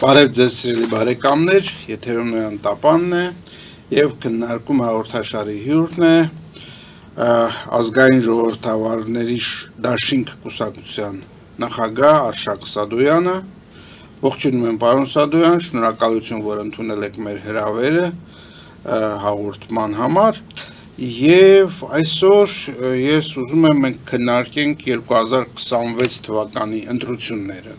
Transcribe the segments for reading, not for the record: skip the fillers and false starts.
Բարև ձեզ սիրելի բարեկամներ, եթերում է Անտապանն է եւ քննարկում հաղորդաշարի հյուրն է ազգային ժողովրդավարների դաշինք կուսակցության նախագահ Արշակ Սադոյանը։ Ողջունում եմ պարոն Սադոյան, շնորհակալություն, որ ընդունել եք մեր հրավերը հաղորդման համար եւ այսօր ես ուզում եմ մենք քննարկենք 2026 թվականի ընտրությունները։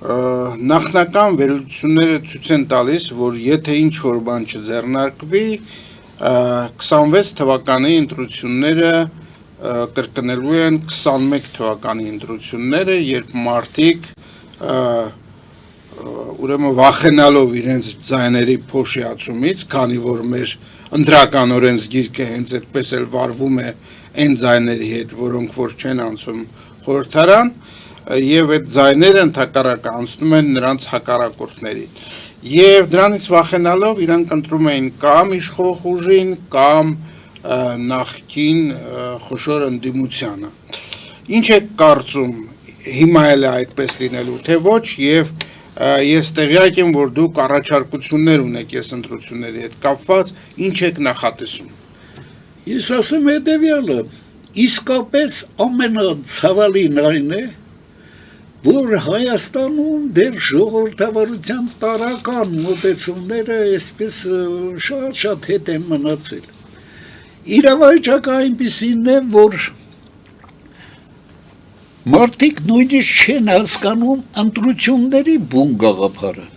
Նախնական վերլուծությունները ցույց են տալիս, որ եթե ինչ-որ բան չձեռնարկվի, 26 թվականի ընտրությունները կրկնելու են 21 թվականի ընտրությունները, երբ մարդիկ ուրեմն վախենալով իրենց ձայների փոշիացումից, քանի որ մեր ընտրական օրենսգիրքը հենց այդպես էլ վարվում է այն ձայների հետ, որոնք որ չեն անցում խորհրդարան, եւ այդ ձայները ընդհակառակը անցնում են նրանց հակառակորդների եւ դրանից վախենալով իրանք ընտրում էին կամ իշխող ուժին կամ նախկին խոշոր ընդդիմությանը ինչ է կարծում հիմա էլ է այդպես լինելու թե ոչ եւ ես տեղյակ եմ որ դուք առաջարկություններ ունեք այս ընտրությունների հետ կապված ինչ եք նախատեսում ես ասեմ հետեւյալը իսկապես ամենացավալին այն է որ Հայաստանում դեռ ժողովրդավարության տարական մոտեցումները այսպես շատ հետ են մնացել։ Իրավիճակը այնպիսին է, որ մարդիկ նույնիսկ չեն հասկանում ընտրությունների բուն գաղափարը։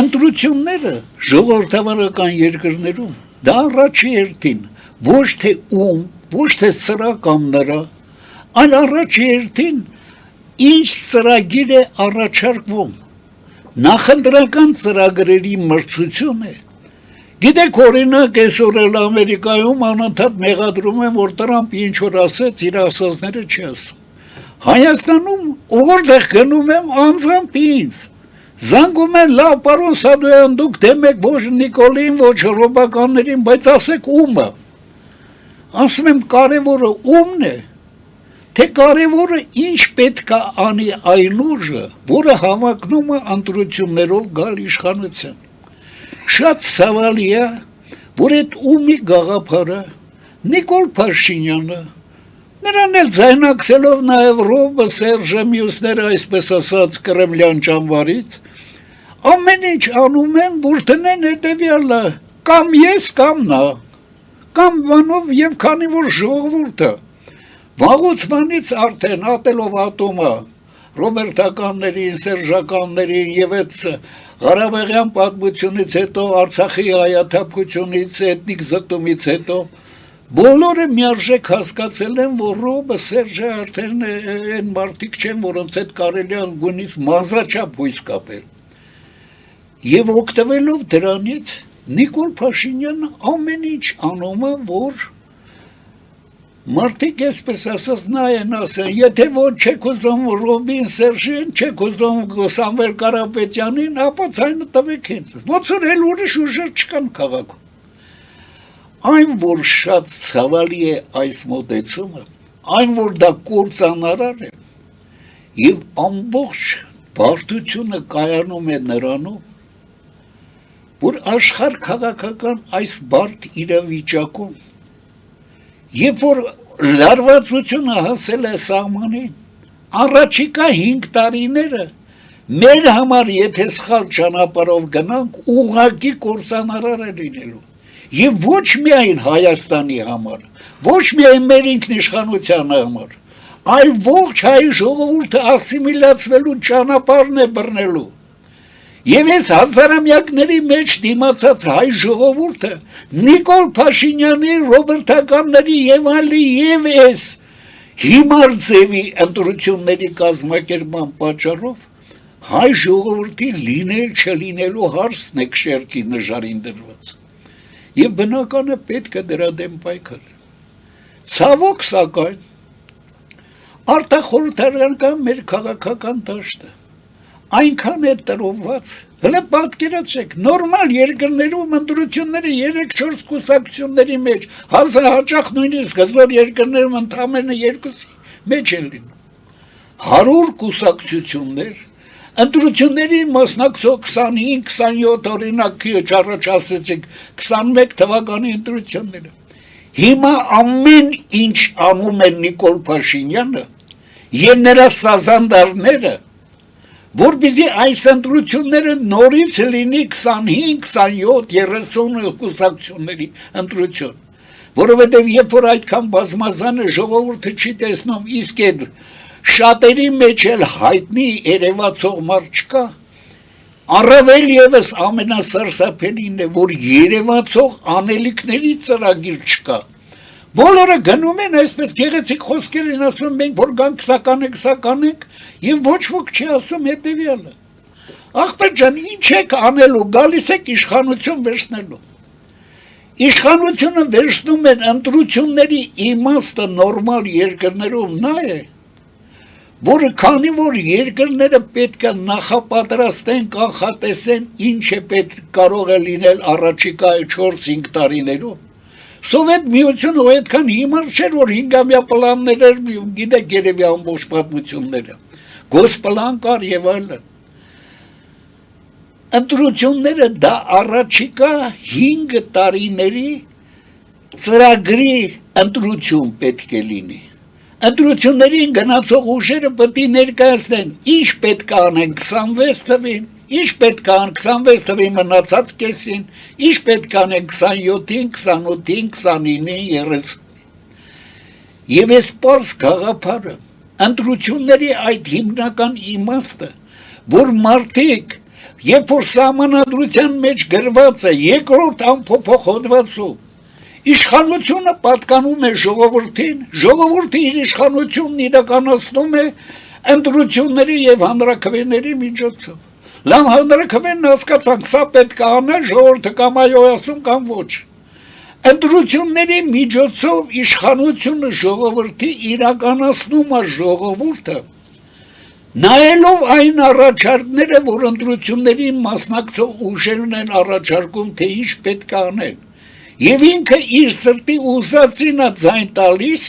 Ընտրությունները ժողովրդավարական երկրներում դա առաջի հերթին ոչ թե ոչ թե սրա կամ նրա, այլ առաջի հերթին ինչ ծրագիր է առաջարկվում նախընտրական ծրագրերի մրցություն է գիտեք օրինակ այսօր էլ Ամերիկայում անընդհատ մեղադրում են որ Տրամփը ինչ որ ասեց իր ասածները չի ասում Հայաստանում որտեղ գնում եմ անձամբ ինձ զանգում են լավ պարոն Սադոյան դուք դեմ եք ոչ Նիկոլին ոչ ռոբականներին բայց ասեք ումը ասում եմ կարևորը ումն է թե կարևորը ինչ պետք է անի այն ուժը, որը հավակնում է ընտրություններով գալ իշխանության։ Շատ ցավալի է, որ այդ ումի գաղափարը Նիկոլ Փաշինյանը, նրան էլ ձայնակցելով նաև Ռոբը, Սերժը, մյուսները այսպես ասած կրեմլյան ճամբարից, ամեն ինչ անում են, որ տնեն հետևյալը, կամ ես, կամ նա, կամ բանով եւ քանի որ ժողովուրդը Վաղուց վանից արդեն ատելով ատոմը ռոբերտականներին, սերժականներին եւ այդ Ղարաբաղյան պատմությունից հետո Արցախի հայաթափությունից, էթնիկ զտումից հետո բոլորը միարժեք հասկացել են, որ Ռոբը, Սերժը արդեն այն մարդիկ չեն, որոնց հետ կարելի է գոնից մազաչափ հույս կապել։ Եվ օգտվելով դրանից Նիկոլ Փաշինյանը ամեն ինչ անում է, որ Մարդիկ այսպես ասած նա են ասեն, եթե ոչ չեք ուզում Ռոբին Սերժին, չեք ուզում Սամվել Կարապետյանին, ապա ցայնը տվեք ինձ։ Ոնց որ էլ ուրիշ ուժեր չկան քաղաքում։ Այն որ շատ ցավալի է այս մոտեցումը, այն որ դա կործանարար է, եւ ամբողջ բարդությունը կայանում է նրանում, որ աշխարհ քաղաքական այս բարդ իրավիճակում Երբ որ լարվածությունը հասել է սահմանին, առաջիկա 5 տարիները մեր համար եթե սխալ ճանապարհով գնանք, ուղղակի կործանարար է լինելու։ Եվ ոչ միայն Հայաստանի համար, ոչ միայն մեր ինքնիշխանության համար, այլ ողջ հայ ժողովուրդը ասիմիլացվելու ճանապարհն է բռնելու։ Եվ այս հազարամյակների մեջ դիմացած հայ ժողովուրդը Նիկոլ Փաշինյանի, ռոբերտականների եւ այլի եւ այս հիմար ձևի ընտրությունների կազմակերպման պատճառով հայ ժողովրդի լինել չլինելու հարցն է քշերքի նժարին դրված։ Եվ բնական է պետք է դրա դեմ պայքար։ Ցավոք սակայն արտախորհրդարանական մեր քաղաքական դաշտը այնքան է տրոված, հələ պատկերացրեք, նորմալ երկրներում ընտրությունները 3-4 կուսակցությունների մեջ, հազահաճախ նույնիսկ հզոր երկրներում ընդամենը 2-ի մեջ են լինում։ 100 կուսակցություններ, Ընտրությունների մասնակցող 25-27 օրինակ առաջ ասեցիք 21 թվականի ընտրությունները։ Հիմա ամեն ինչ անում են Նիկոլ Փաշինյանը եւ նրա սազանդարները, որպեսզի այս ընտրությունները նորից լինի 25, 27, 30 կուսակցությունների ընտրություն, որովհետև երբ որ այդքան բազմազանը ժողովուրդը չի տեսնում, իսկ այդ շատերի մեջ էլ հայտնի երևացող մարդ չկա, առավել ևս ամենասարսափելին է, որ երևացող անելիքների ծրագիր չկա։ Բոլորը գնում են այսպես գեղեցիկ խոսքերին ասում մենք որ գանք սականենք եւ ոչ ոք չի ասում հետեւյալը։ Ախպեր ջան, ինչ եք անելու, գալիս եք իշխանություն վերցնելու։ Իշխանությունը վերցնում են ընտրությունների իմաստը նորմալ երկրներում նա է, որը քանի որ երկրները պետք է նախապատրաստեն, կանխատեսեն ինչ է պետք կարող է լինել առաջիկա 4-5 տարիներում։ Սովետ միությունը այդքան հիմար չէր, որ 5-ամյա պլաններ էր, գիտեք երևի ամբողջ պատմությունները, գոսպլան կար եւ այլն։ Ընտրությունները դա առաջիկա 5 տարիների ծրագրի ընտրություն պետք է լինի։ Ընտրություններին գնացող ուժերը պետք է ներկայացնեն, ինչ պետք է անեն 26 թվին, ինչ պետք է անեն 26 թվի մնացած կեսին, ինչ պետք է անեն 27-ին, 28-ին, 29-ին, 30-ին։ Եվ այս պարզ գաղափարը, ընտրությունների այդ հիմնական իմաստը, որ մարդիկ, երբ որ սահմանադրության մեջ գրված է երկրորդ անփոփոխ հոդվածում, իշխանությունը պատկանում է ժողովրդին, ժողովուրդը իր իշխանությունն իրականացնում է ընտրությունների եւ հանրաքվեների միջոցով։ Լավ հանրաքվեն հասկացանք, սա պետք է անել, ժողովուրդը կամ այո ասում կամ ոչ։ Ընտրությունների միջոցով իշխանությունը ժողովրդի իրականացնում է ժողովուրդը, նայելով այն առաջարկները, որ ընտրությունների մասնակցող ուժերն են առաջարկում, թե ինչ պետք է անել։ Եվ ինքը իր սրտի ուզածին է ձայն տալիս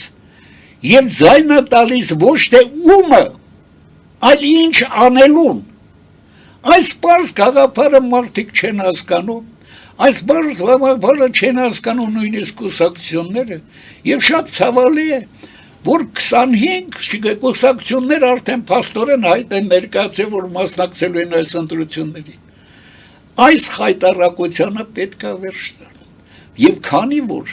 եւ ձայնը տալիս ոչ թե ումը, այլ ինչ անելուն։ Այս պարզ գաղափարը մարդիկ չեն հասկանում, այս պարզ գաղափարը չեն հասկանում նույնիսկ կուսակցությունները եւ շատ ցավալի է, որ 25 կուսակցություններ արդեն փաստորեն հայտ են ներկայացել, որ մասնակցելու են այս ընտրություններին։ Այս խայտարակությանը պետք է վերջ տալ։ Եվ քանի որ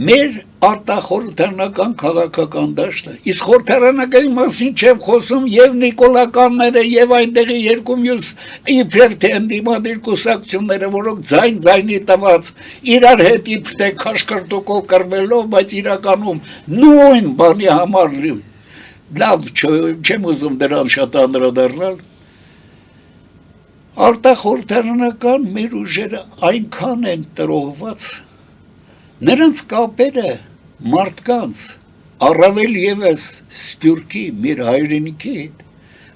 մեր արտախորհրդարանական քաղաքական դաշտը, իսկ խորհրդարանական մասին չեմ խոսում եւ նիկոլականները եւ այնտեղի երկու մյուս իբրև թե ընդդիմադիր կուսակցությունները, որոնք ձայնի տված իրար հետ իբր թե քաշքրտուկով կռվելով, բայց իրականում նույն բանի համար լավ չեմ ուզում դրան շատ անդրադառնալ։ Արտախորհրդարանական մեր ուժերը այնքան են տրոհված, նրանց կապերը մարդկանց, առավել ևս Սփյուռքի մեր հայրենիքի հետ,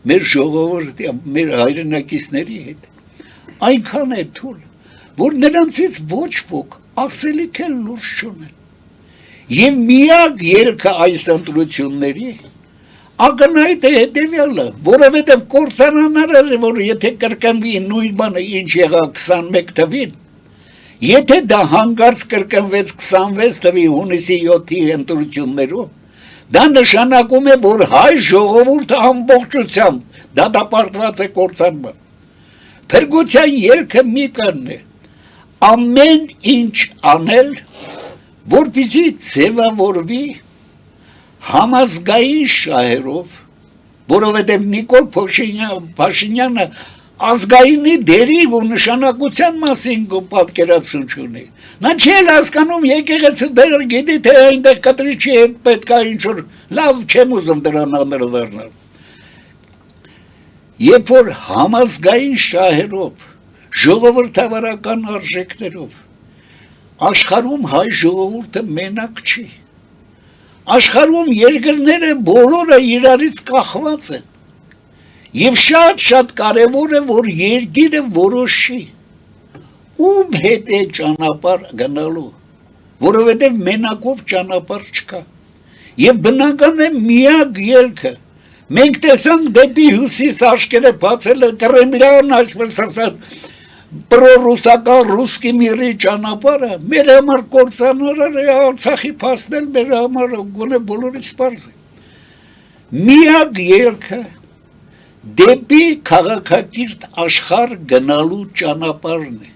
մեր ժողովրդի, մեր հայրենակիցների հետ, այնքան է թույլ, որ նրանցից ոչ ոք ասելիք էլ լուրջ չունեն։ Եվ միակ ելքը այս ընտրությունների ակնհայտ է հետևյալը, որովհետև կործանանար է, որ եթե կրկնվի նույն բանը ինչ եղավ 21 թվին, եթե դա հանկարծ կրկնվեց 26 թվի հունիսի 7-ի ընտրություններում, դա նշանակում է, որ հայ ժողովուրդը ամբողջությամբ դատապարտված է կործանման։ Փրկության ելքը մի կողմն է, ամեն ինչ անել, որպեսզի ձևավորվի համազգային շահերով, որովհետև Նիկոլ Փաշինյանը ազգայինի դերի ու նշանակության մասին պատկերացում չունի։ Նա չի հասկանում եկեղեցու դերը գիտի, թե այնտեղ կտրիչի հետ պետք է ինչ-որ լավ չեմ ուզում դրան անդրադառնալ։ Երբ որ համազգային շահերով, ժողովրդավարական արժեքներով, աշխարհում հայ ժողովուրդը մենակ չի։ Աշխարհում երկրները բոլորը իրարից կախված են եւ շատ կարեւոր է որ երկիրը որոշի ում հետ է ճանապարհ գնալու, որովհետեւ մենակով ճանապարհ չկա եւ բնական է միակ ելքը Մենք տեսանք դեպի հյուսիս աչքերը բացել է Կրեմլյան, այսպես ասած, պրոռուսական ռուսկի միրի ճանապարհը, մեր համար կործանարար է Արցախի փաստել, մեր համար գոնե բոլորից պարզ է։ Միակ ելքը դեպի քաղաքակիրթ աշխարհ գնալու ճանապարհն է։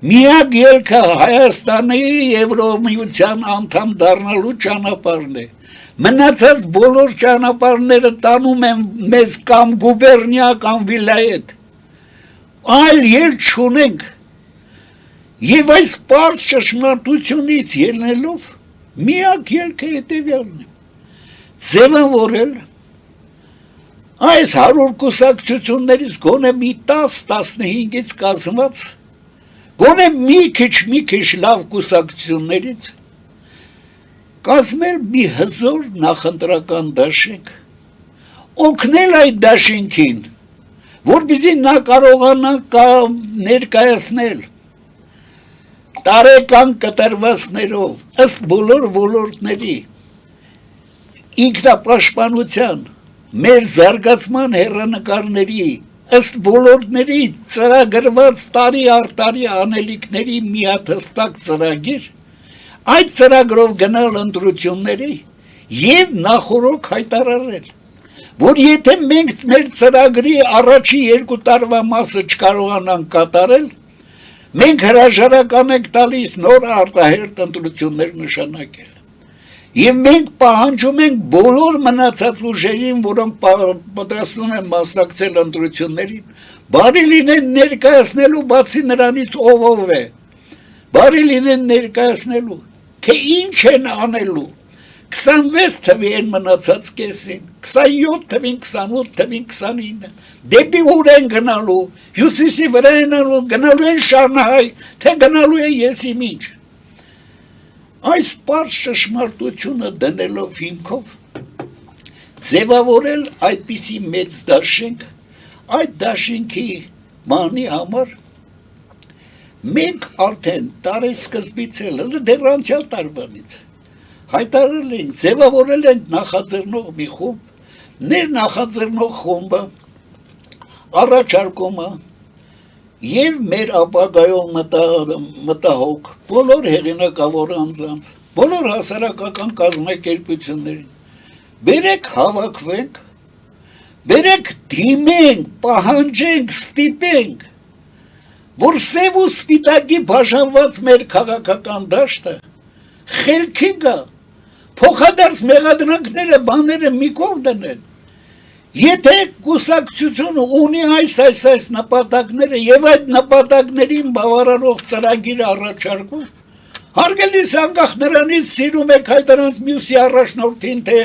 Միակ ելքը Հայաստանի Եվրոմիության անդամ դառնալու ճանապարհն է։ Մնացած բոլոր ճանապարհները տանում են մեզ կամ գուբերնիա կամ վիլայետ։ Այլ ելք չունենք։ Եվ այս պարզ ճշմարտությունից ելնելով միակ ելքը հետևյալն է։ Ձևավորել այս 100 կուսակցություններից գոնե մի 10-15-ից կազմված, գոնե մի քիչ լավ կուսակցություններից կազմել մի հզոր նախընտրական դաշինք, օգնել այդ դաշինքին, որպեսզի նա կարողանա ներկայացնել տարեկան կտրվածներով ըստ բոլոր ոլորտների ինքնապաշտպանության մեր զարգացման հեռանկարների ըստ ոլորտների ծրագրված տարի առ տարի անելիքների միահստակ ծրագիր, այդ ծրագրով գնալ ընտրությունների եւ նախորոք հայտարարել, որ եթե մենք մեր ծրագրի առաջի 2 տարվա մասը չկարողանանք կատարել, մենք հրաժարական ենք տալիս նոր արտահերթ ընտրություններ նշանակել։ Եվ մենք պահանջում ենք բոլոր մնացած ուժերին, որոնք պատրաստվում են մասնակցել ընտրություններին, բարի լինեն ներկայացնելու, բացի նրանից ով է, բարի լինեն ներկայացնելու, թե ինչ են անելու, 26 թվի են մնացած կեսին, 27 թվին, 28 թվին, 29, դեպի ուր են գնալու, հյուսիսի վրա են գնալու են Շանհայ, թե գնալու են Եսիմինչ։ Այս պարզ ճշմարտությունը դնելով հիմքով ձևավորել այդպիսի մեծ դաշինք, այդ դաշինքի մանի համար մենք արդեն տարեսկզբից էլ դեռ անցյալ տարվանից հայտարարել ենք, ձևավորել ենք նախաձեռնող մի խումբ, ներնախաձեռնող խումբը առաջարկում է եւ մեր ապագայով մտահոգ բոլոր հեղինակավոր անձանց, բոլոր հասարակական կազմակերպություններին, բերեք հավաքվենք, բերեք դիմենք, պահանջենք, ստիպենք, որ սև ու սպիտակի բաժանված մեր քաղաքական դաշտը խելքի գա, փոխադարձ մեղադրանքները, բաները մի կողմ դնեն։ Եթե կուսակցությունը ունի այս նպատակները եւ այդ նպատակներին բավարարող ծրագիր առաջարկում, հարգելիս անկախ նրանից սիրում եք հայտարարած մյուսի առաջնորդին, թե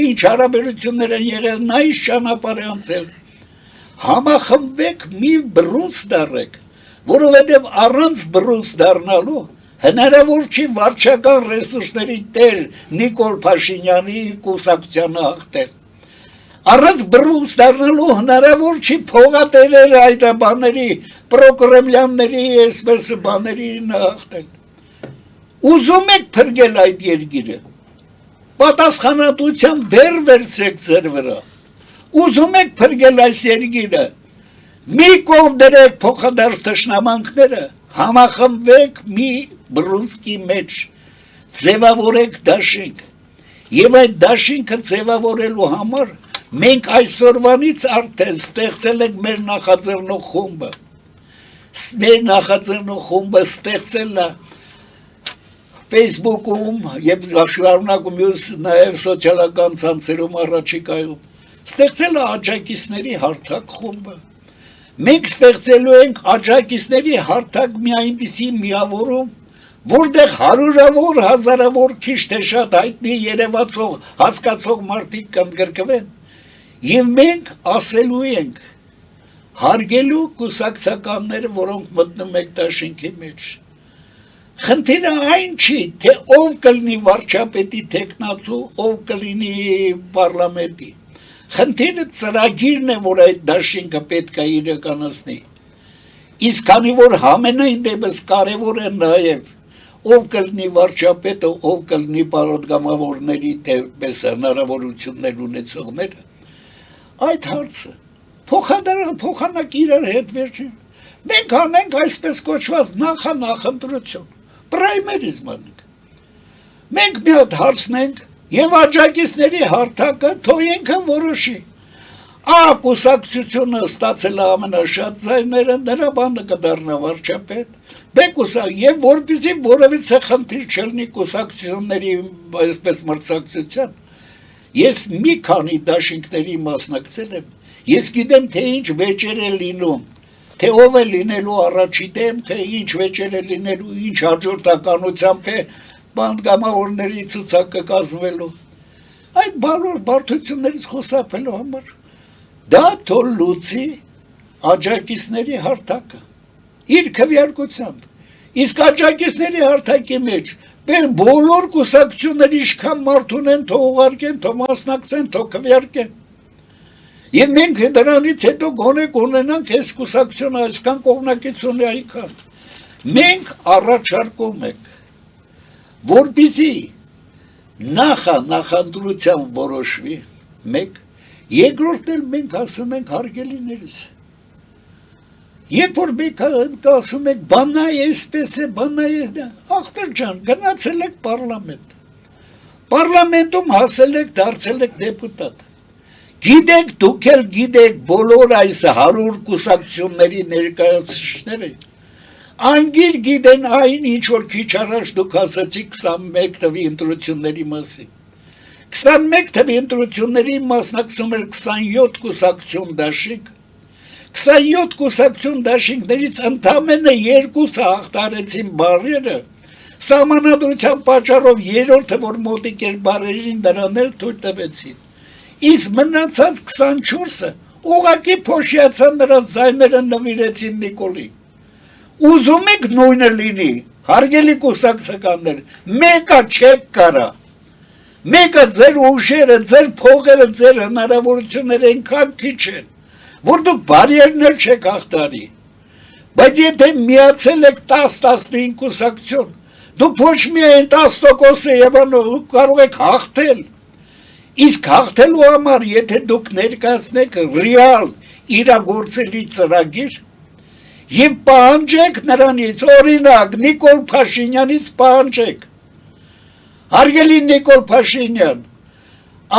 ինչ հարաբերություններ են եղել, նա ինչ ճանապարհ է անցել, համախմբեք, մի բռունց դառեք, որովհետեւ առանց բռունց դառնալու հնարավոր չի վարչական ռեսուրսների տեր Նիկոլ Փաշինյանի կուսակցությանը հաղթել։ Առանց բռունց դառնալու հնարավոր չի փողատերեր այդ բաների, պրոկրեմլյանների, այսպես բաների հաղթել։ Ուզում եք փրկել այդ երկիրը, պատասխանատվության բեռ վերցրեք ձեր վրա։ Ուզում եք փրկել այս երկիրը, մի կողմ դրեք փոխադարձ թշնամանքները, համախմբվեք մի բռունցքի մեջ, ձևավորեք դաշինք, եւ այդ դաշինքը ձևավորելու համար մենք այսօրվանից արդեն ստեղծել ենք մեր նախաձեռնող խումբը։ Մեր նախաձեռնող խումբը ստեղծել է Facebook-ում եւ շարունակում մյուս նաեւ սոցիալական ցանցերում առաջիկայում։ Ստեղծել է աջակիցների հարթակ խումբը։ Մենք ստեղծելու ենք աջակիցների հարթակ մի այնպիսի միավորում, որտեղ հարյուրավոր, հազարավոր քիչ թե շատ հայտնի երևացող, հասկացող մարդիկ կընդգրկվեն, եւ մենք ասելու ենք հարգելու կուսակցականները, որոնք մտնում եք դաշինքի մեջ։ Խնդիրը այն չի, թե ով կլինի վարչապետի թեկնածու, ով կլինի պարլամենտի։ Խնդիրը ծրագիրն է, որ այդ դաշինքը պետք է իրականացնի։ Իսկ քանի որ համենայն դեպս կարևոր է նաև ով կլինի վարչապետը, ով կլինի պատգամավորների դեպս հնարավորություններ ունեցողները, այդ հարցը փոխանակ իրար հետ վերջին մենք անենք այսպես կոչված նախընտրություն պրայմերիզմ անենք մենք մի հատ հարցնենք եւ աջակիցների հարթակը թողենք որոշի կուսակցությունը ստացել է ամենաշատ ձայները նրա բանը կդառնա վարչապետ եւ որպեսզի որևիցե խնդիր չլինի կուսակցությունների այսպես մրցակցության ես մի քանի դաշինքների մասնակցել եմ ես գիտեմ թե ինչ վեճեր է լինում թե ով է լինելու առաջի դեմ թե ինչ վեճեր է լինելու ինչ հաջորդականությամբ է բանդգամավորների ցուցակը կազմվելու այդ բոլոր բարդություններից խուսափելու համար դա թոլուցի աջակիցների հարթակը իր քվեարկությամբ իսկ աջակիցների հարթակի մեջ բոլոր կուսակցությունների ինչքան մարդ ունեն թող ուղարկեն թող մասնակցեն թող քվեարկեն եւ մենք դրանից հետո գոնե կունենանք այս կուսակցությունը այսքան կողմնակիցունի այնքան մենք առաջարկում ենք որպեսզի նախընտրությամբ որոշվի մեկ երկրորդն էլ մենք ասում ենք հարգելիներս երբ որ մենք ասում ենք բանա էսպես է բանա է ախպեր ջան գնացել եք պարլամենտում հասել եք դարձել եք դեպուտատ գիտեք դուք էլ գիտեք բոլոր այս 100 կուսակցությունների ներկայացուցիչները անգիր գիտեն այն ինչ որ քիչ առաջ դուք ասացիք 21 թվի ընտրությունների մասին 21 թվի ընտրությունների մասնակցում էր 27 կուսակցություն դաշինք 27 կուսակցություն դաշինքներից ընդամենը 2-ը հաղթարեցին բարերը սահմանադրության պատճառով երրորդը որ մոտիկ էր բարերին դրան էլ թույլ տվեցին իսկ մնացած 24-ը ուղղակի փոշիացան նրա ձայները նվիրեցին Նիկոլին ուզում եք նույնը լինի հարգելի կուսակցականներ մեկը չեք կարա մեկը ձեր ուժերը ձեր փողերը ձեր հնարավորությունները այնքան քիչ են որ դուք բարիերներ չեք հաղթարի բայց եթե միացել եք 10-15 կուսակցություն դուք ոչ միայն 10% դուք կարող եք հաղթել իսկ հաղթելու համար եթե դուք ներկայացնեք ռեալ իրագործելի ծրագիր եւ պահանջեք նրանից օրինակ Նիկոլ Փաշինյանից պահանջեք հարգելի Նիկոլ Փաշինյան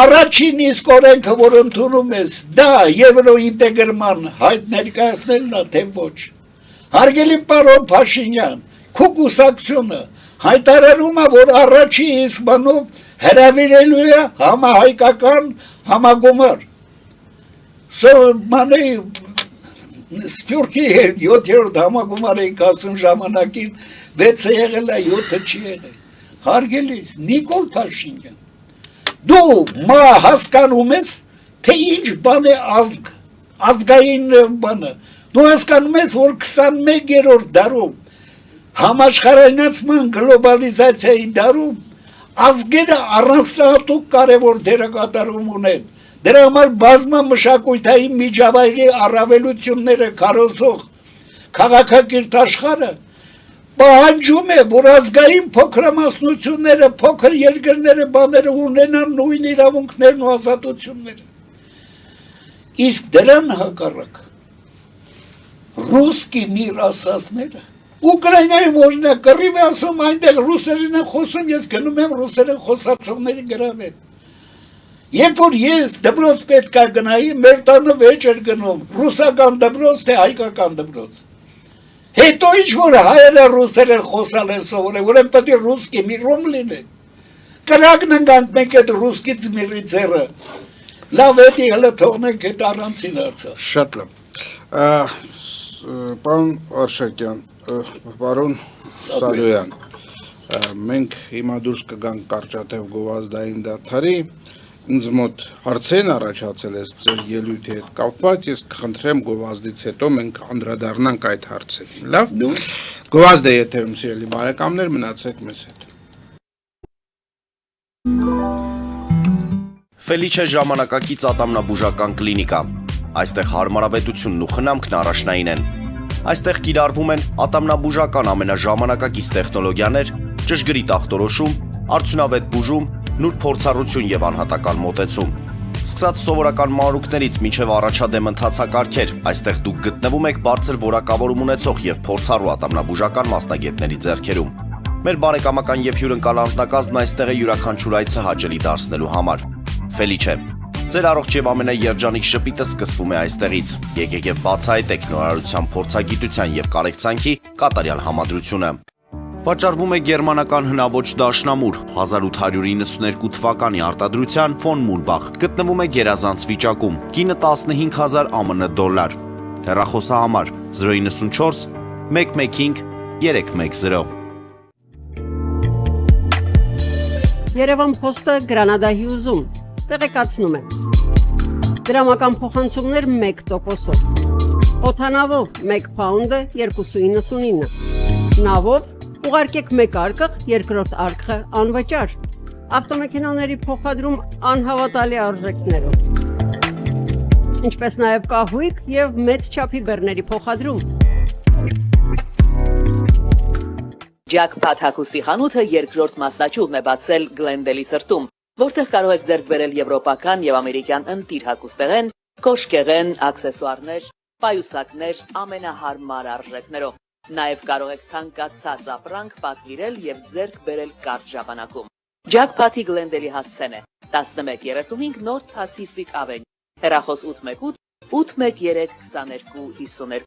առաջին իսկ օրենքը որ ընդունում ես դա եվրոինտեգրման հայտ ներկայացնելն է թե ոչ հարգելի պարոն Փաշինյան քո կուսակցությունը հայտարարում է որ առաջին իսկ բանով հրավիրելու է համահայկական համագումար մանե Սփյուռքի 7-րդ համագումարը ասում ժամանակին 6-ը եղել է 7-ը չի եղել հարգելիս Նիկոլ Փաշինյան դու հասկանում ես թե ինչ բան է ազգային բանը դու հասկանում ես որ 21-րդ դարում համաշխարհայնացման գլոբալիզացիայի դարում ազգերը առանձնահատուկ կարևոր դերակատարում ունեն դրա համար բազմամշակութային միջավայրի առավելությունները քարոզող քաղաքակիրթ աշխարհը պահանջում է որ ազգային փոքրամասնությունները փոքր երկրները բաները ունենան նույն իրավունքներն ու ազատությունները իսկ դրան հակառակ ռուսկի միր ասածները Ուկրաինայում օրինակ կռիվ է ասում այնտեղ ռուսերեն են խոսում ես գնում եմ ռուսերեն խոսացողների գրավել երբ որ ես դպրոց պետք է գնայի մեր տանը վեճ էր գնում ռուսական դպրոց թե հայկական դպրոց հետո ինչ որ հայերը ռուսերեն խոսալ են սովորել ուրեմն պետք է ռուսկի միրում լինեն կրակն ընկանք մենք այդ ռուսկից միրի ձեռը լավ էդի հələ թողնենք այդ առանցին հարցը շատ լավ պարոն Արշակյան պարոն Սարոյան մենք հիմա դուրս կգանք կարճատև գովազդային դադարի ինձ մոտ հարցեր առաջացել է ձեր ելույթի հետ կապված ես կխնդրեմ գովազդից հետո մենք անդրադառնանք այդ հարցերին լավ գովազդը եթերում սիրելի բարեկամներ մնացեք մեզ հետ Ֆելիչե ժամանակակից ատամնաբուժական կլինիկա այստեղ հարմարավետությունն ու խնամքն առաջնային են այստեղ կիրառվում են ատամնաբուժական ամենաժամանակակից տեխնոլոգիաներ ճշգրիտ ախտորոշում արդյունավետ բուժում նուրբ փորձառություն եւ անհատական մոտեցում Սկսած սովորական մանրուքներից մինչև առաջադեմ ընթացակարգեր, այստեղ դուք գտնվում եք բարձր որակավորում ունեցող եւ փորձառու ատամնաբուժական մասնագետների ձեռքերում։ Մեր բարեկամական եւ հյուրընկալ անձնակազմն այստեղ է յուրաքանչյուր այցը հաճելի դարձնելու համար։ Ֆելիչե, ձեր առողջ եւ ամենաերջանիկ շպիտը սկսվում է այստեղից։ Եկեք եւ բացահայտեք նորարարության փորձագիտության եւ կարեկցանքի կատարյալ համադրությունը։ Վաճառվում է գերմանական հնաոճ դաշնամուր 1892 թվականի արտադրության ֆոն Մուլբախ, գտնվում է գերազանց վիճակում, կինը 15000 ԱՄՆ դոլար, հեռախոսահամար 094 115 310։ Երևան փոստը Գրանադայի ուզում, տեղեկացնում է։ Դրամական փոխանցումներ 1%-ով, օդանավով 1 պաունդը 2.99, նավով ուղարկեք մեկ արկղ, երկրորդ արկղը անվճար, ավտոմեքենաների փոխադրում անհավատալի արժեքներով, ինչպես նաև կահույք և մեծ չափի բեռների փոխադրում։ Ջաքփաթ հագուստի խանութը երկրորդ մասնաճյուղն է բացել Գլենդելի սրտում, որտեղ կարող եք ձեռք բերել եվրոպական և ամերիկյան ընտիր հագուստեղեն, կոշկեղեն, աքսեսուարներ, պայուսակներ ամենահարմար արժեքներով։ Նաև կարող եք ցանկացած ապրանք պատվիրել և ձեռք բերել կարճ ժամանակում։ Ջաքփաթի Գլենդելի հասցեն է 1135 North Pacific Avenue, հեռախոս 818 813 2252։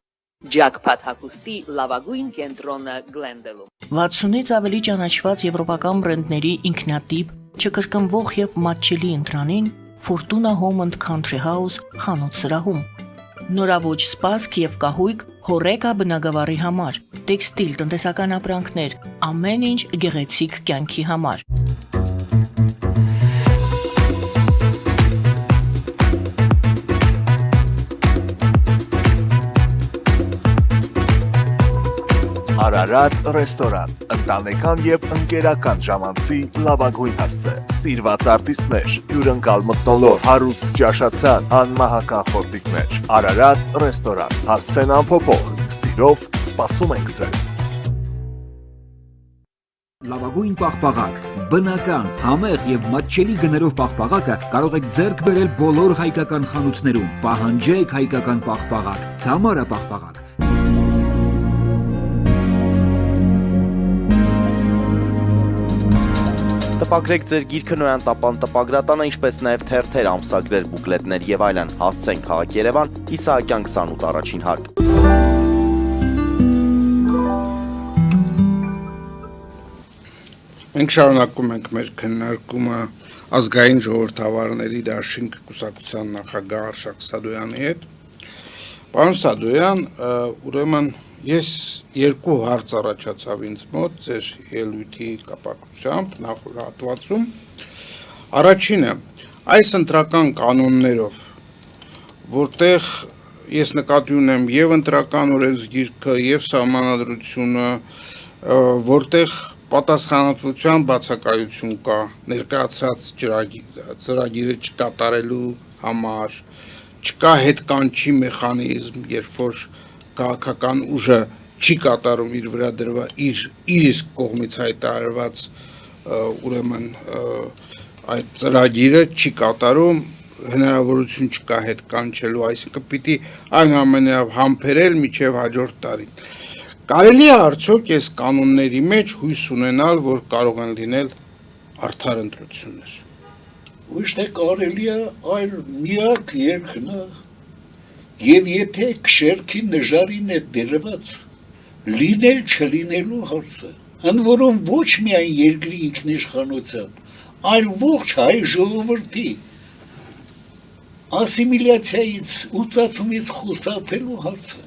Ջաքփաթ հագուստի լավագույն կենտրոնը Գլենդելում։ 60-ից ավելի ճանաչված եվրոպական բրենդների ինքնատիպ, չկրկնվող եւ մատչելի ընտրանին Fortuna Home and Country House խանութ սրահում։ Նորավոճ սպասք եւ կահույք հորեկա բնագավառի համար, տեքստիլ տնտեսական ապրանքներ, ամեն ինչ գեղեցիկ կյանքի համար։ Արարատ ռեստորան, ընտանեկան եւ ընկերական ժամանցի լավագույն հասցե, սիրված արտիստներ, հյուրընկալ մթնոլորտ, հարուստ ճաշացան, անմահական խորտիկներ։ Արարատ ռեստորան, հասցեն անփոփոխ, սիրով սպասում ենք ձեզ։ Լավագույն պաղպաղակ, բնական, համեղ եւ մատչելի գներով պաղպաղակը կարող եք ձեռք բերել բոլոր հայկական խանութներում։ Պահանջեք հայկական պաղպաղակ, Թամարա պաղպաղակ։ Տպագրեք ձեր գիրքը Նոյան տապան տպագրատանը, ինչպես նաև թերթեր, ամսագրեր, բուկլետներ եւ այլն։ Հասցեն քաղաք Երևան, Իսահակյան 28 առաջին հարկ։ Մենք շարունակում ենք մեր քննարկումը ազգային ժողովրդավարների դաշինք կուսակցության նախագահ Արշակ Սադոյանի հետ։ Պարոն Սադոյան, ուրեմն ես երկու հարց առաջացավ ինձ մոտ ձեր ելույթի կապակցությամբ նախորդ հատվածում։ Առաջինը, այս ընտրական կանոններով, որտեղ ես նկատի ունեմ եւ ընտրական օրենսգիրքը եւ սահմանադրությունը, որտեղ պատասխանատվության բացակայություն կա, ներկայացած ծրագիրը չկատարելու համար, չկա հետկանչի մեխանիզմ, երբ որ քաղաքական ուժը չի կատարում իր վրա դրված իր իսկ կողմից հայտարարված ուրեմն այդ ծրագիրը չի կատարում, հնարավորություն չկա հետ կանչելու, այսինքն պիտի այնուամենայնիվ համբերել մինչև հաջորդ տարի։ Կարելի է արդյոք այս կանոնների մեջ հույս ունենալ, որ կարող են լինել արդար ընտրություններ։ Ոչ թե կարելի է, այլ միակ երկն է, եւ եթե քշերքի նժարին է դրված, լինել չլինելու հարցը, ընդ որում ոչ միայն երկրի ինքնիշխանության, այլ ողջ հայ ժողովրդի ասիմիլյացիայից ու ծածումից խուսափելու հարցը։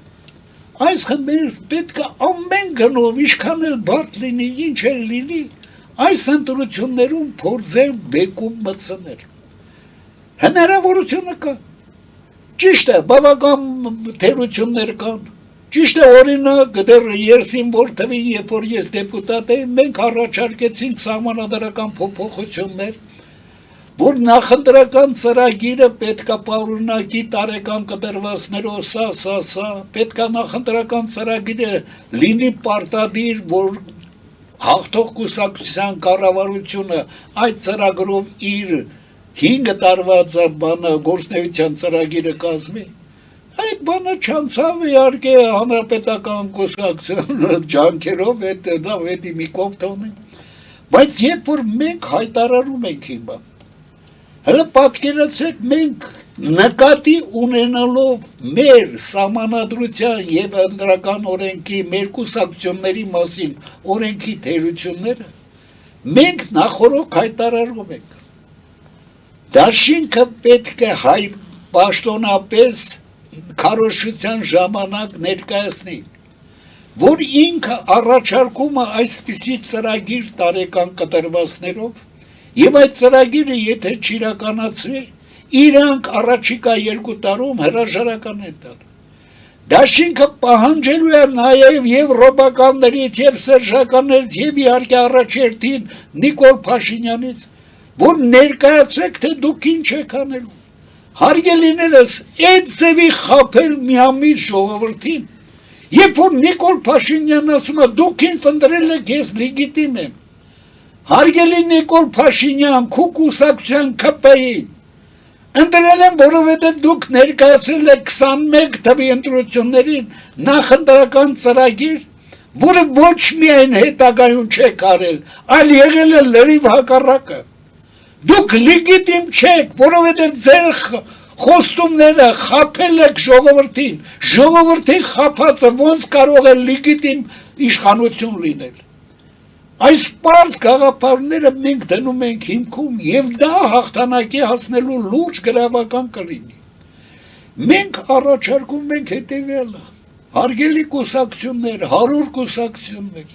Այսինքն մեր պետք է ամեն գնով, ինչքան էլ բարդ լինի, ինչ էլ լինի, այս ընտրություններում փորձել բեկում մտցնել։ Հնարավորությունը կա։ Ճիշտ է, բավական թերություններ կան։ Ճիշտ է, օրինակ, դեռ երսին որթվի, երբ որ ես դեպուտատ էի, մենք առաջարկեցինք սահմանադրական փոփոխություններ, որ նախընտրական ծրագիրը պետք է պարունակի տարեկան կտրվածներով սա, պետք է նախընտրական ծրագիրը լինի պարտադիր, որ հաղթող կուսակցության կառավարությունը այդ ծրագրով իր 5 տարվա բանը գործնեության ծրագիրը կազմի, այդ բանը չանցավ իհարկե հանրապետական կուսակցության ջանքերով այդ մի կողմ թողնի, բայց երբ որ մենք հայտարարում ենք հիմա, հələ պատկերացրեք մենք նկատի ունենալով մեր սահմանադրության եւ ընտրական օրենքի մեր կուսակցությունների մասին օրենքի թերությունները, մենք նախորոք հայտարարում ենք, դաշինքը պետք է հայ պաշտոնապես քարոզչության ժամանակ ներկայացնի, որ ինքը առաջարկում է այսպիսի ծրագիր տարեկան կտրվածներով եւ այդ ծրագիրը եթե չիրականացվի, իրանք առաջիկա 2 տարում հրաժարական են տալ։ Դաշինքը պահանջելու է նաեւ եվրոպականներից եւ սերժականներից եւ իհարկե առաջերտին Նիկոլ Փաշինյանից, որ ներկայացրեք թե դուք ինչ եք անելու։ Հարգելիներս, այդ ձևի խաբել միամիտ ժողովրդին, երբ որ Նիկոլ Փաշինյանն ասում է դուք ինձ ընտրել եք, ես լեգիտիմ եմ։ Հարգելի Նիկոլ Փաշինյան, քու կուսակցության ԿՊ-ին ընտրել են, որովհետև դուք ներկայացրել եք 21 թվի ընտրություններին նախընտրական ծրագիր, որը ոչ միայն հետագայում չեք արել, այլ եղել է լրիվ հակառակը։ Դուք լեգիտիմ չեք, որովհետև ձեր խոստումները խաբել եք ժողովրդին, ժողովրդի խաբածը ոնց կարող է լեգիտիմ իշխանություն լինել։ Այս պարզ գաղափարները մենք դնում ենք հիմքում եւ դա հաղթանակի հասնելու լուրջ գրավական կլինի։ Մենք առաջարկում ենք հետեւյալը. հարգելի կուսակցություններ, 100 կուսակցություններ։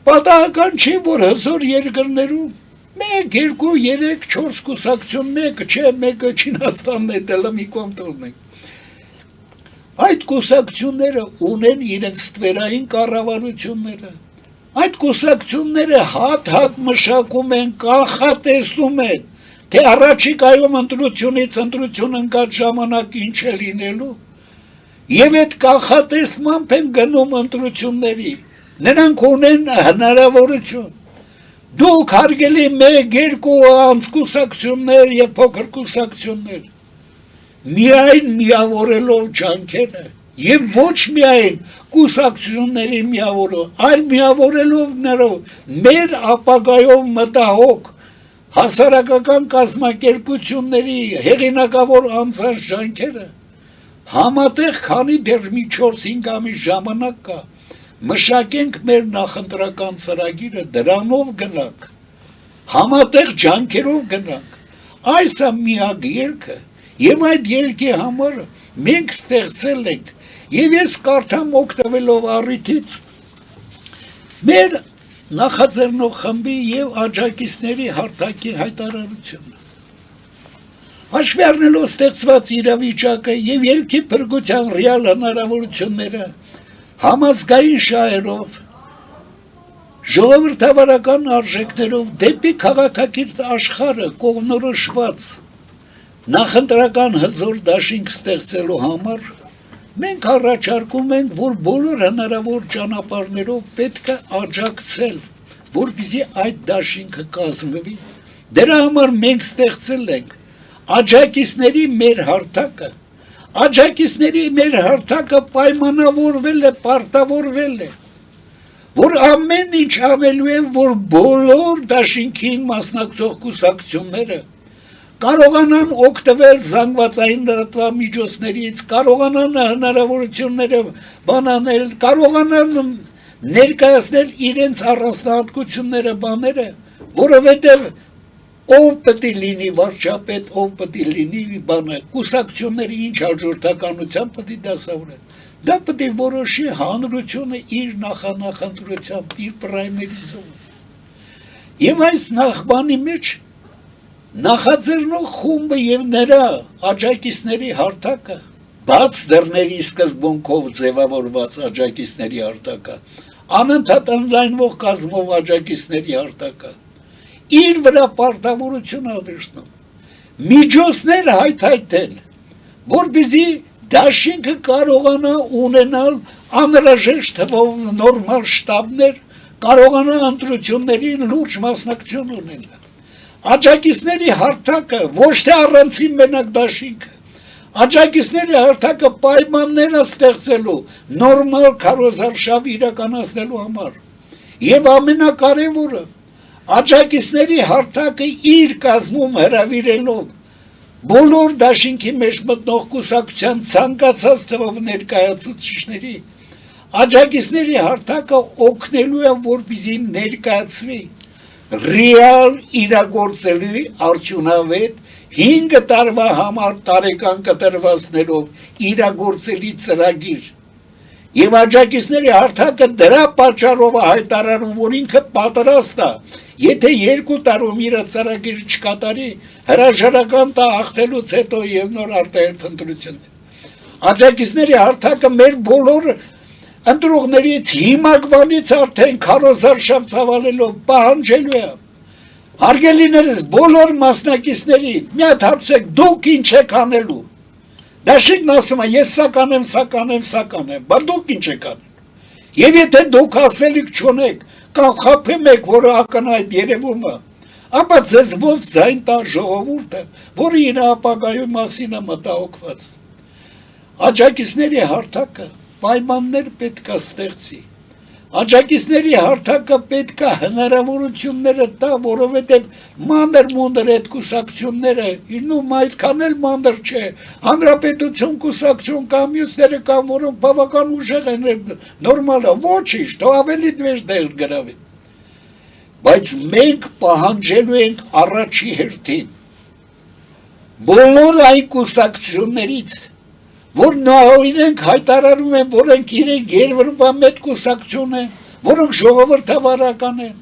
Պատահական չի, որ հզոր երկրներում 1, 2, 3, 4 կուսակցություն, մեկը Չինաստանն է դել մի կողմ թողնենք։ Այդ կուսակցությունները ունեն իրենց ստվերային կառավարությունները։ Այդ կուսակցությունները հատ մշակում են, կանխատեսում են, թե առաջիկայում ընտրությունից ընտրություն ընկած ժամանակ ինչ է լինելու, եւ այդ կանխատեսմամբ են գնում ընտրությունների, նրանք ունեն հնարավորություն, դուք հարգելի 1, 2 անց կուսակցություններ եւ փոքր կուսակցություններ, միայն միավորելով ջանքերը, եւ ոչ միայն կուսակցությունների միավորով, այլ միավորելով նրանով մեր ապագայով մտահոգ հասարակական կազմակերպությունների հեղինակավոր անձանց ջանքերը համատեղ քանի դեռ մի 4-5 ամիս ժամանակ կա, մշակենք մեր նախընտրական ծրագիրը, դրանով գնանք, համատեղ ջանքերով գնանք, այս է միակ ելքը եւ այդ ելքի համար մենք ստեղծել ենք Եվ ես կարդամ օգտվելով առիթից մեր նախաձեռնող խմբի եւ աջակիցների հարթակի հայտարարությունը։ Հաշվի առնելով ստեղծված իրավիճակը եւ ելքի փրկության ռեալ հնարավորությունները համազգային շահերով ժողովրդավարական արժեքներով դեպի քաղաքակիրթ աշխարհը կողմնորոշված նախընտրական հզոր դաշինք ստեղծելու համար մենք առաջարկում ենք, որ բոլոր հնարավոր ճանապարհներով պետք է աջակցել, որպեսզի այդ դաշինքը կազմվի։ Դրա համար մենք ստեղծել ենք աջակիցների մեր հարթակը։ Աջակիցների մեր հարթակը պայմանավորվել է, պարտավորվել է, որ ամեն ինչ անելու են, որ բոլոր դաշինքին մասնակցող կուսակցությունները կարողանան օգտվել զանգվածային լրատվամիջոցներից, կարողանան հնարավորությունները բանանել, կարողանան ներկայացնել իրենց առանձնահատկությունները բաները, որովհետև ով պետք է լինի վարչապետ, ով պետք է լինի բանը, կուսակցությունները ինչ հաջորդականությամբ պետք է դասավորեն։ Դա պետք է որոշի հանրությունը իր նախընտրությամբ, իր պրայմերիզով։ Եվ այս նախբանի մեջ նախաձեռնող խումբը եւ նրա աջակիցների հարթակը բաց դռների սկզբունքով ձևավորված աջակիցների հարթակը անընդհատ ընդլայնվող կազմով աջակիցների հարթակը իր վրա պարտավորություն ավերցնում միջոցներ հայթայթել որպեսզի դաշինքը կարողանա ունենալ անհրաժեշտ թվով նորմալ շտաբներ կարողանա ընտրությունների լուրջ մասնակցություն ունենալ աջակիցների հարթակը ոչ թե առանցին մենակ դաշինքը, աջակիցների հարթակը պայմաններ է ստեղծելու նորմալ քարոզարշավ իրականացնելու համար։ Եվ ամենակարևորը, աջակիցների հարթակը իր կազմում հրավիրելով բոլոր դաշինքի մեջ մտնող կուսակցության ցանկացած թվով ներկայացուցիչների, աջակիցների հարթակը օգնելու է, որպեսզի ներկայացվի ռեալ իրագործելի արդյունավետ 5 տարվա համար տարեկան կտրվածներով իրագործելի ծրագիր։ Եվ աջակիցների հարթակը դրա պատճառով է հայտարարում, որ ինքը պատրաստ է, եթե 2 տարում իր ծրագիր չկատարի, հրաժարական տա ախտելուց հետո եւ նոր արտահերթ ընտրություններ։ Աջակիցների հարթակը մեր բոլոր ընտրողներից հիմակվանից արդեն քարոզարշավ ցավալելով պահանջելու է։ Հարգելիներս, բոլոր մասնակիցների, մի հատ հարցեք, դուք ինչ եք անելու։ Դաշինքն ասում է, ես սա կանեմ, բա դուք ինչ եք անելու։ Եվ եթե դուք ասելիք չունեք, կամ խաբում եք, որը ակնհայտ երևում է, ապա ձեզ ոնց ձայն տա ժողովուրդը, որը իր ապագայի մասին է մտահոգված։ Աջակիցների հարթակը պայմաններ պետք է ստեղծի։ Աջակիցների հարթակը պետք է հնարավորությունները տա, որովհետև մանր-մունդր այդ կուսակցությունները, իրնում այդքան էլ մանր չէ, հանրապետություն կուսակցություն կամ մյուսները կան, որոնք բավական ուժեղ են, նորմալ է, ոչինչ, թող ավելի դվեժ դեր գրավի։ Բայց մենք պահանջելու ենք առաջի հերթին բոլոր այն կուսակցություններից, որ նահորինենք հայտարարում են, որոնք իրենք երվրվամետ կուսակցություն են, որոնք ժողովրդավարական են,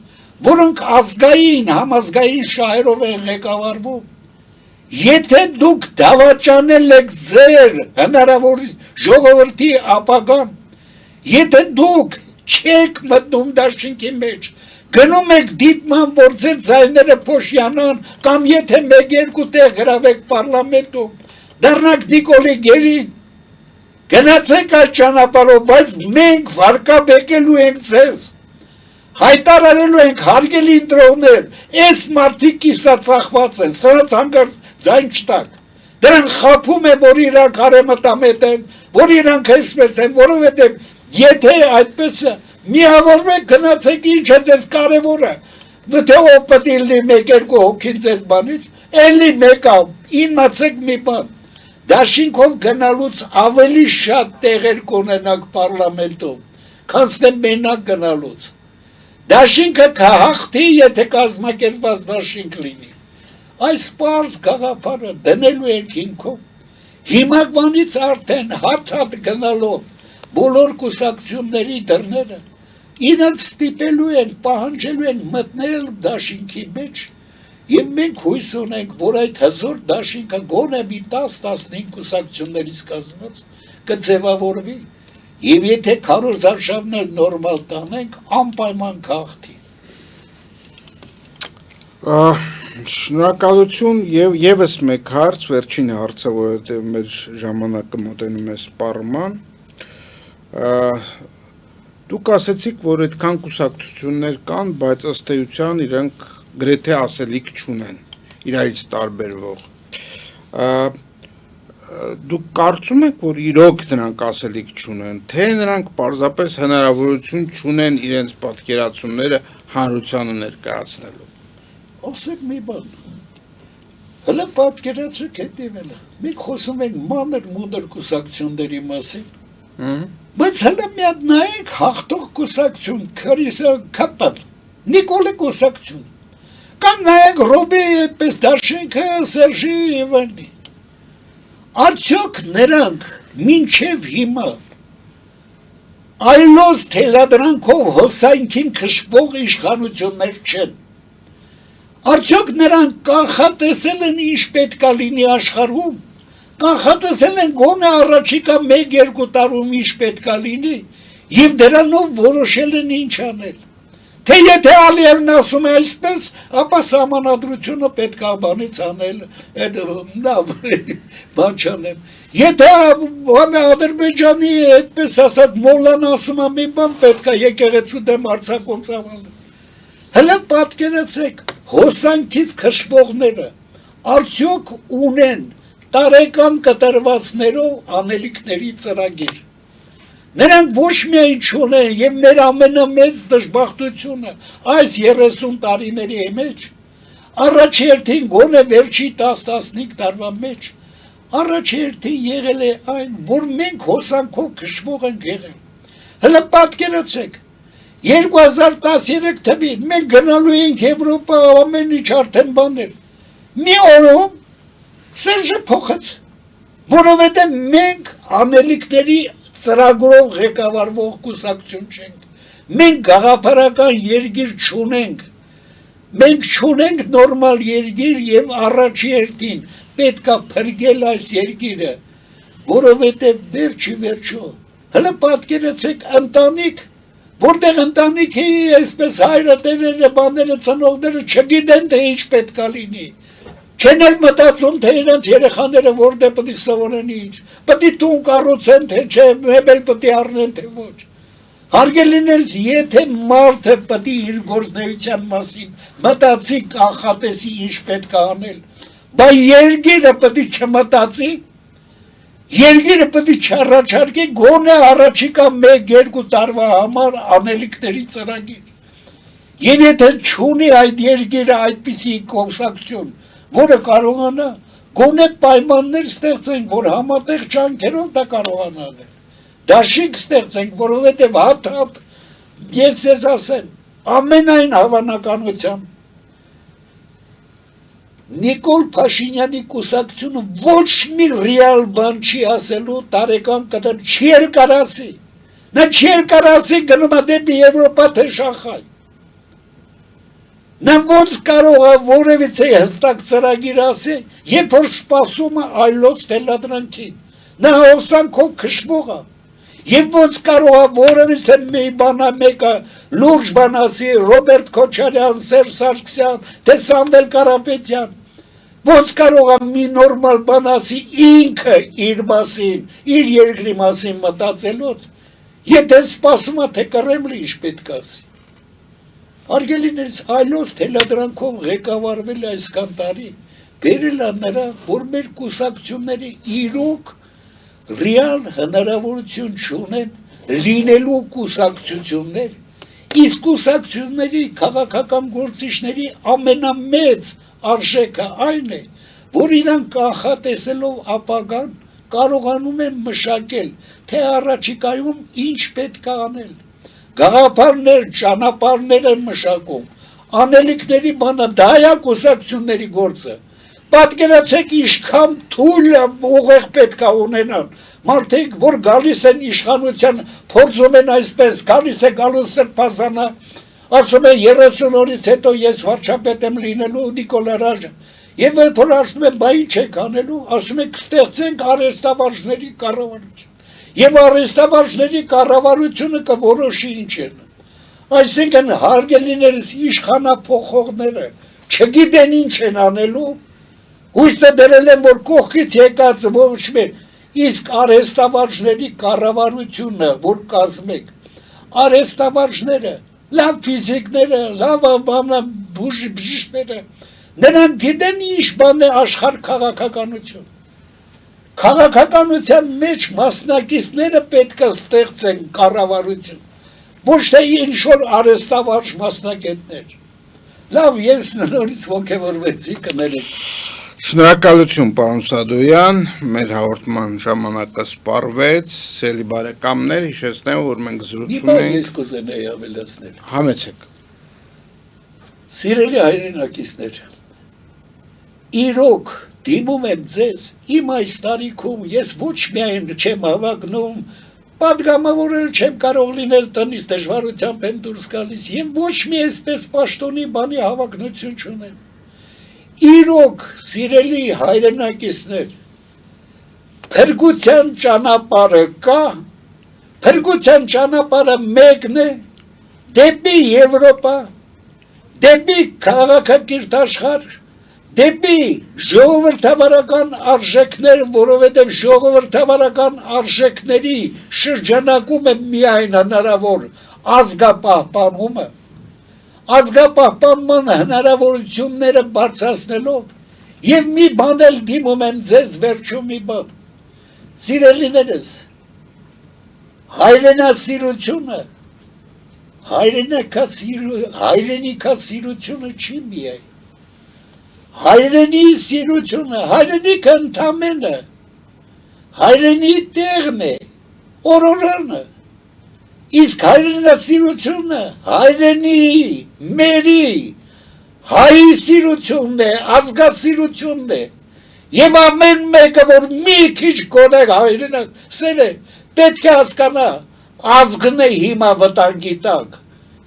որոնք ազգային, համազգային շահերով են ղեկավարվում։ Եթե դուք դավաճանել եք ձեր հնարավոր ժողովրդի ապագան, եթե դուք չեք մտնում դաշինքի մեջ, գնում եք դիտման, որ ձեր ձայները փոշյանան, կամ եթե 1-2 տեղ գրավեք պարլամենտում, դառնաք Նիկոլի Գերին, գնացեք այդ ճանապարհով, բայց մենք վարկաբեկելու ենք ձեզ, հայտարարելու ենք հարգելի ընտրողներ, այս մարդիկ կիսածախված են, սրանց հանգարց ձայն չտակ, դրանք խաբում է, որ իրանք արեմտամետ են, որ իրանք այսպես են, որովհետև եթե այդպես է, միավորվեք, գնացեք, ինչ է ձեզ կարևորը, թե ով պետք է լինի 1-2 հոգին ձեզ բանից, էլի մեկը, իմացեք մի բան, դաշինքով գնալուց ավելի շատ տեղեր կունենաք պարլամենտում, քան թե մենակ գնալուց։ Դաշինքը կհաղթի, եթե կազմակերպված դաշինք լինի։ Այս պարզ գաղափարը դնելու ենք հիմքով, հիմակվանից արդեն հատ գնալով բոլոր կուսակցությունների դռները, իրենց ստիպելու են, պահանջելու են մտնել դաշինքի մեջ, և մենք հույս ունենք, որ այդ հզոր դաշինքը գոնե մի 10-15 կուսակցություններից կազմված կձևավորվի, և եթե քարոզարշավն էլ նորմալ տանենք, անպայման կհաղթի։ Շնորհակալություն եւ եւս մեկ հարց, վերջին հարցը, որովհետեւ մեր ժամանակը մոտենում է սպառման։ Դուք ասեցիք, որ այդքան կուսակցություններ կան, բայց ըստ էության իրենք գրեթե ասելիք չունեն, իրարից տարբերվող։ Դուք կարծում եք, որ իրոք նրանք ասելիք չունեն, թե նրանք պարզապես հնարավորություն չունեն իրենց պատկերացումները հանրությանը ներկայացնելու։ Ասեք մի բան, հլը պատկերացրեք հետևելը, մենք խոսում ենք մանր-մունդր կուսակցությունների մասին, բայց հլը մի հատ նայեք հաղթող կուսակցություն, քապան, Նիկոլի կուսակցություն, կամ նայեք Ռոբեի այդպես դաշինքը, Սերժի եւ այլն։ Արդյոք նրանք մինչև հիմա այլոց թելադրանքով հոսանքին քշվող իշխանություններ չեն։ Արդյոք նրանք կանխատեսել են ինչ պետք է լինի աշխարհում, կանխատեսել են գոնե առաջիկա 1-2 տարում ինչ պետք է լինի եւ դրանով որոշել են ինչ անել։ Թե եթե Ալիևն ասում է այսպես, ապա սահմանադրությունը պետք է բանից անել, բան չանեմ։ Եթե Ադրբեջանի այդպես ասած Մոլլան ասում է մի բան պետք է եկեղեցու դեմ արձակում ծավալել։ Հլը պատկերացրեք, հոսանքից քշվողները արդյոք ունեն տարեկան կտրվածներով անելիքների ծրագիր։ Նրանք ոչ միայն չունեն եւ մեր ամենամեծ դժբախտությունը այս 30 տարիների մեջ, առաջերտին գոնե վերջի 10-15 տարվա մեջ, առաջերտին եղել է այն, որ մենք հոսանքով քշվող ենք եղել։ Հələ պատկերացրեք, 2013 թվին մենք գնալու ենք Եվրոպա, ամեն ինչ արդեն բաներ։ Մի օրում Սերժը փոխեց, որովհետև մենք անելիքների ծրագրով ղեկավարվող կուսակցություն չենք։ Մենք գաղափարական երկիր չունենք։ Մենք չունենք նորմալ երկիր եւ առաջի հերթին պետքա փրկել այս երկիրը, որովհետև վերջի վերջո հələ պատկերացեք ընտանիք, որտեղ ընտանիքի այսպես հայրը, տերերը, բաները, ծնողները չգիտեն թե ինչ պետքա լինի։ Չեն էլ մտածում, թե իրենց երեխաները որտեղ պետք է սովորեն ինչ, պետք է տուն կառուցեն, թե չէ, մեբել պետք է առնեն, թե ոչ։ Հարգելիներս, եթե մարդը պետք է իր գործնեության մասին մտածի կանխատեսի ինչ պետք է անել, բա երկիրը պետք է չմտածի, երկիրը պետք է չառաջարկի գոնե առաջիկա 1-2 տարվա համար անելիքների ծրագիր։ Եվ եթե չունի այդ երկիրը այդպիսի կուսակցություն, որը կարողանա գոնե պայմաններ ստեղծենք, որ համատեղ ջանքերով դա կարողանա անել։ Դաշիկ ստեղծենք, որովհետև հատ ես ասեմ, ամենայն հավանականությամբ Նիկոլ Փաշինյանի կուսակցությունը ոչ մի ռեալ բան չի ասելու տարեկան կտր, չի էլ կարասի։ Նա չի էլ կարասի գնում է դեպի Եվրոպա թե Շանխայ։ Նա ոնց կարող է որևիցե հստակ ծրագիր ասի, երբ որ սպասում է այլոց թելադրանքին։ Նա հոսանքով քշվող է։ Եվ ոնց կարող է որևիցե մի բանա մեկը լուրջ բան ասի Ռոբերտ Քոչարյան, Սերժ Սարգսյան, թե Սամվել Կարապետյան։ Ոնց կարող է մի նորմալ բան ասի ինքը իր մասին, իր երկրի մասին մտածելուց, եթե սպասում է թե Կրեմլը ինչ պետք է ասի։ Հարգելիներս, այլոց թելադրանքով ղեկավարվել այսքան տարի, բերել է նրա, որ մեր կուսակցությունները իրոք ռեալ հնարավորություն չունեն լինելու կուսակցություններ, իսկ կուսակցությունների քաղաքական գործիչների ամենամեծ արժեքը այն է, որ իրանք կանխատեսելով ապագան կարողանում են մշակել, թե առաջիկայում ինչ պետք է անել։ Գաղափարներ, ճանապարհներ են մշակում, անելիքների բանը դա է կուսակցությունների գործը։ Պատկերացեք ինչքան թույլ ուղեղ պետք է ունենան, մարդիկ, որ գալիս են իշխանության, փորձում են այսպես, գալիս է գալուս Սրբազանը, ասում է 30 օրից հետո ես վարչապետ եմ լինելու Նիկոլ Արաժը, եւ երբ որ ասում են, բա ինչ եք անելու, ասում եք ստեղծենք արհեստավարժների կառավարություն։ Եվ արհեստավարժների կառավարությունը կորոշի ինչ են։ Այսինքն հարգելիներս իշխանափոխողները չգիտեն ինչ են անելու, հույսը դրել են, որ կողքից եկած ոչ մի, իսկ արհեստավարժների կառավարությունը, որ կազմեք, արհեստավարժները, լավ ֆիզիկները, լավ բժիշկները, նրանք գիտեն ինչ բան է աշխարհ քաղաքականություն։ Քաղաքականության մեջ մասնակիցները պետք է ստեղծեն կառավարություն, ոչ թե ինչ-որ արհեստավարժ մասնագետներ։ Լավ, ես նորից ոգևորվեցի կներեք։ Շնորհակալություն, պարոն Սադոյան, մեր հաղորդման ժամանակը սպառվեց, սիրելի բարեկամներ, հիշեցնեմ, որ մենք զրուցում ենք։ Ես կուզենայի ավելացնել։ Համեցեք։ Սիրելի հայրենակիցներ, իրոք դիմում եմ ձեզ, իմ այս տարիքում ես ոչ միայն չեմ հավակնում, պատգամավորել չեմ կարող լինել տնից դժվարությամբ եմ դուրս գալիս, եւ ոչ մի այսպես պաշտոնի բանի հավակնություն չունեմ։ Իրոք, սիրելի հայրենակիցներ, փրկության ճանապարհը կա, փրկության ճանապարհը մեկն է, դեպի Եվրոպա, դեպի քաղաքակիրթ աշխարհ, դեպի ժողովրդավարական արժեքներ, որովհետև ժողովրդավարական արժեքների շրջանակում է միայն հնարավոր ազգապահպանումը, ազգապահպանման հնարավորությունները բարձրացնելով եւ մի բան էլ դիմում եմ ձեզ վերջում մի բան։ Սիրելիներս, հայրենիքասիրությունը չի միայն։ Հայրենի սիրությունը, հայրենիքը ընդամենը, հայրենի տեղն է, օրորանը, իսկ հայրենասիրությունը, հայրենի, մերի, հայի սիրությունն է, ազգասիրությունն է, և ամեն մեկը, որ մի քիչ գոնե հայրենասեր է, պետք է հասկանա, ազգն է հիմա վտանգի տակ,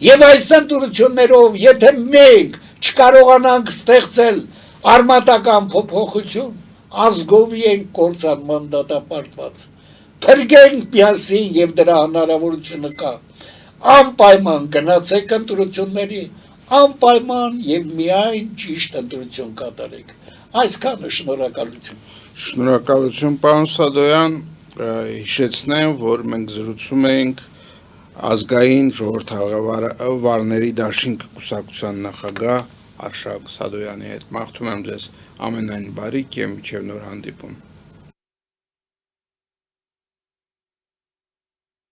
և այս ընտրություններով, եթե մենք չկարողանանք ստեղծել արմատական փոփոխություն, ազգովի ենք կործան մանդատապարտված, փրկենք միասին և դրա հնարավորությունը կա, անպայման գնացեք ընտրությունների, անպայման և միայն ճիշտ ընտրություն կատարեք, այսքանը շնորհակալություն։ Շնորհակալություն, պարոն Սադոյան, հիշեցնեմ, որ մենք զրուցում ենք ազգային ժողովրդավարների դաշինք կուսակցության նախագահ Արշակ Սադոյանի հետ։ Մաղթում եմ ձեզ ամենայն բարիք և մինչև նոր հանդիպում։